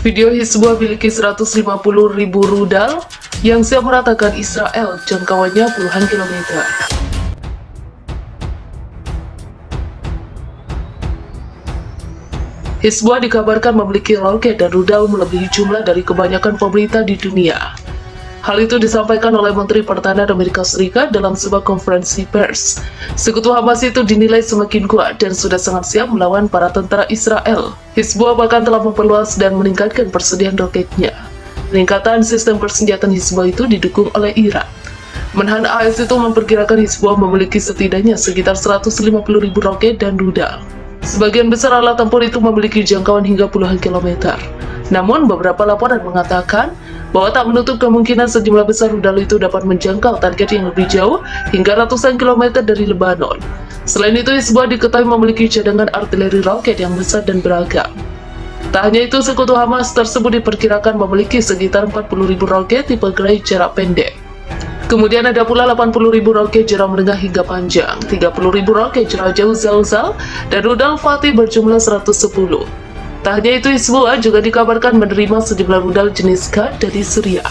Video Hizbullah memiliki 150.000 rudal yang siap meratakan Israel, jangkauannya puluhan kilometer. Hizbullah dikabarkan memiliki roket dan rudal melebihi jumlah dari kebanyakan pemerintah di dunia. Hal itu disampaikan oleh Menteri Pertahanan Amerika Serikat dalam sebuah konferensi pers. Sekutu Hamas itu dinilai semakin kuat dan sudah sangat siap melawan para tentara Israel. Hizbullah bahkan telah memperluas dan meningkatkan persediaan roketnya. Peningkatan sistem persenjataan Hizbullah itu didukung oleh Iran. Menhan AS itu memperkirakan Hizbullah memiliki setidaknya sekitar 150.000 roket dan rudal. Sebagian besar alat tempur itu memiliki jangkauan hingga puluhan kilometer. Namun, beberapa laporan mengatakan bahwa tak menutup kemungkinan sejumlah besar rudal itu dapat menjangkau target yang lebih jauh hingga ratusan kilometer dari Lebanon. Selain itu, Hizbullah diketahui memiliki cadangan artileri roket yang besar dan beragam. Tak hanya itu, sekutu Hamas tersebut diperkirakan memiliki sekitar 40.000 roket tipe Grey jarak pendek. Kemudian ada pula 80.000 roket jarak menengah hingga panjang, 30.000 roket jarak jauh Zalzal, dan rudal Fatih berjumlah 110. Tak hanya itu, Hizbullah juga dikabarkan menerima sejumlah rudal jenis Scud dari Suriah.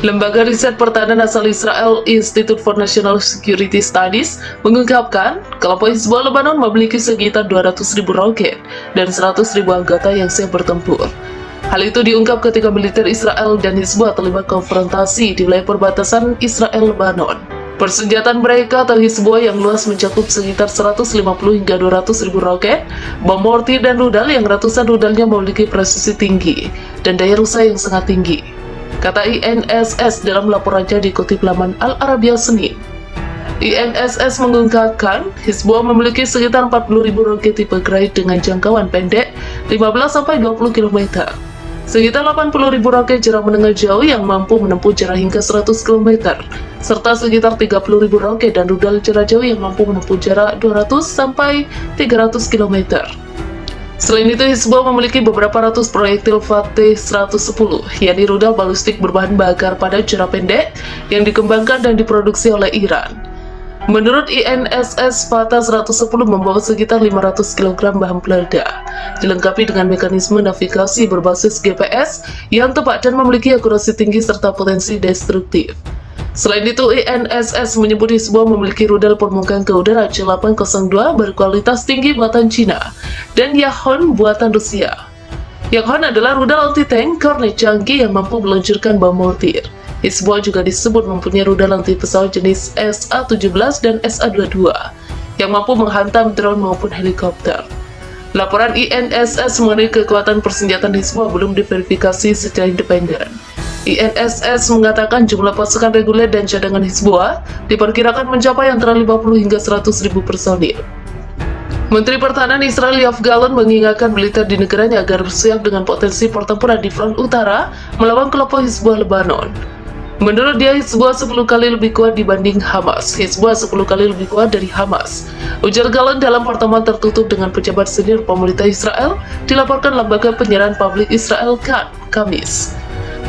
Lembaga riset pertahanan asal Israel, Institute for National Security Studies, mengungkapkan kelompok Hizbullah Lebanon memiliki sekitar 200.000 roket dan 100.000 anggota yang siap bertempur. Hal itu diungkap ketika militer Israel dan Hizbullah terlibat konfrontasi di wilayah perbatasan Israel-Lebanon. Persenjataan mereka atau Hizbullah yang luas mencakup sekitar 150 hingga 200.000 roket, bom mortir dan rudal yang ratusan rudalnya memiliki presisi tinggi dan daya rusak yang sangat tinggi, kata INSS dalam laporannya dikutip laman Al Arabiya Senin. INSS mengungkapkan Hizbullah memiliki sekitar 40.000 roket tipe Grey dengan jangkauan pendek 15-20 km. Sekitar 80.000 roket jarak menengah jauh yang mampu menempuh jarak hingga 100 km, serta sekitar 30.000 roket dan rudal jarak jauh yang mampu menempuh jarak 200-300 km. Selain itu, Hizbullah memiliki beberapa ratus proyektil Fatih 110, yakni rudal balistik berbahan bakar pada jarak pendek yang dikembangkan dan diproduksi oleh Iran. Menurut INSS, Fatah 110 membawa sekitar 500 kg bahan peledak, dilengkapi dengan mekanisme navigasi berbasis GPS yang tepat dan memiliki akurasi tinggi serta potensi destruktif. Selain itu, INSS menyebut Hizbullah memiliki rudal permukaan ke udara C-802 berkualitas tinggi buatan Cina dan Yahon buatan Rusia. Yahon adalah rudal anti-tank kornet canggih yang mampu meluncurkan bom mortir. Hizbullah juga disebut mempunyai rudal anti pesawat jenis SA-17 dan SA-22 yang mampu menghantam drone maupun helikopter. Laporan INSS mengenai kekuatan persenjataan Hizbullah belum diverifikasi secara independen. INSS mengatakan jumlah pasukan reguler dan cadangan Hizbullah diperkirakan mencapai antara 50 hingga 100.000 personil. Menteri Pertahanan Israel Yoav Gallant mengingatkan militer di negaranya agar bersiap dengan potensi pertempuran di front utara melawan kelompok Hizbullah Lebanon. Menurut dia, Hizbullah 10 kali lebih kuat dibanding Hamas. Hizbullah 10 kali lebih kuat dari Hamas, ujar Gallant dalam pertemuan tertutup dengan pejabat senior pemerintah Israel, dilaporkan lembaga penyiaran publik Israel Kan, Kamis.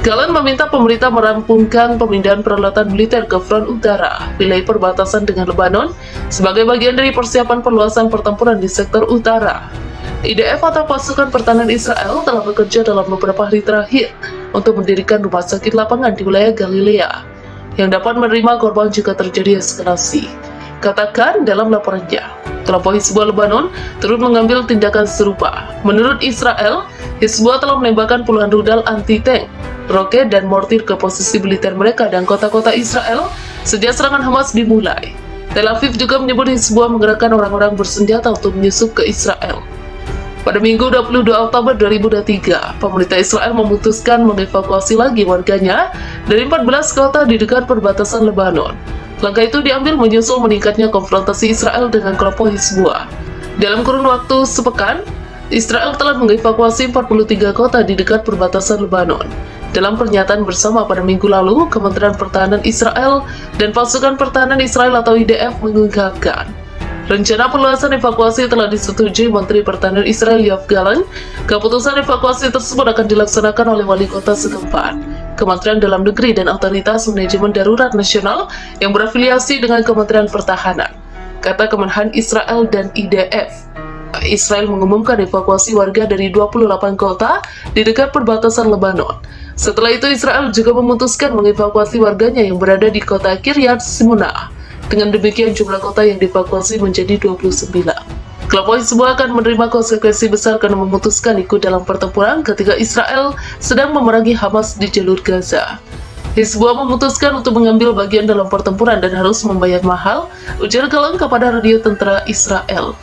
Gallant meminta pemerintah merampungkan pemindahan peralatan militer ke front utara, wilayah perbatasan dengan Lebanon, sebagai bagian dari persiapan perluasan pertempuran di sektor utara. IDF atau pasukan pertahanan Israel telah bekerja dalam beberapa hari terakhir untuk mendirikan rumah sakit lapangan di wilayah Galilea yang dapat menerima korban jika terjadi eskalasi. Katakan dalam laporannya, kelompok Hizbullah Lebanon turut mengambil tindakan serupa. Menurut Israel, Hizbullah telah menembakkan puluhan rudal anti-tank, roket dan mortir ke posisi militer mereka dan kota-kota Israel sejak serangan Hamas dimulai. Tel Aviv juga menyebut Hizbullah menggerakkan orang-orang bersenjata untuk menyusup ke Israel. Pada Minggu 22 Oktober 2023, pemerintah Israel memutuskan mengevakuasi lagi warganya dari 14 kota di dekat perbatasan Lebanon. Langkah itu diambil menyusul meningkatnya konfrontasi Israel dengan kelompok Hizbullah. Dalam kurun waktu sepekan, Israel telah mengevakuasi 43 kota di dekat perbatasan Lebanon. Dalam pernyataan bersama pada minggu lalu, Kementerian Pertahanan Israel dan Pasukan Pertahanan Israel atau IDF mengungkapkan, rencana perluasan evakuasi telah disetujui Menteri Pertahanan Israel Yoav Gallant. Keputusan evakuasi tersebut akan dilaksanakan oleh wali kota setempat, Kementerian Dalam Negeri dan Otoritas Manajemen Darurat Nasional yang berafiliasi dengan Kementerian Pertahanan, kata Kemenhan Israel dan IDF. Israel mengumumkan evakuasi warga dari 28 kota di dekat perbatasan Lebanon. Setelah itu, Israel juga memutuskan mengevakuasi warganya yang berada di kota Kiryat Shimona. Dengan demikian, jumlah kota yang dievakuasi menjadi 29. Kelompok Hizbullah akan menerima konsekuensi besar karena memutuskan ikut dalam pertempuran ketika Israel sedang memerangi Hamas di jalur Gaza. Hizbullah memutuskan untuk mengambil bagian dalam pertempuran dan harus membayar mahal, ujar Galang kepada radio tentara Israel.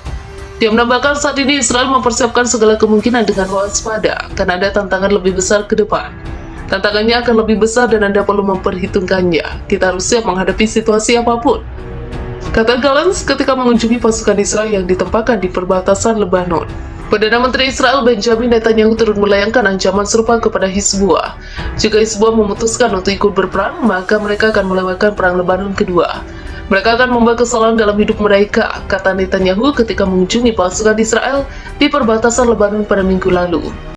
Dia menambahkan saat ini Israel mempersiapkan segala kemungkinan dengan waspada, karena ada tantangan lebih besar ke depan. Tantangannya akan lebih besar dan Anda perlu memperhitungkannya. Kita harus siap menghadapi situasi apapun, kata Galens ketika mengunjungi pasukan Israel yang ditempatkan di perbatasan Lebanon. Perdana Menteri Israel Benjamin Netanyahu turut melayangkan ancaman serupa kepada Hizbullah. Jika Hizbullah memutuskan untuk ikut berperang, maka mereka akan melewatkan perang Lebanon kedua. Mereka akan membuat kesalahan dalam hidup mereka, kata Netanyahu ketika mengunjungi pasukan Israel di perbatasan Lebanon pada minggu lalu.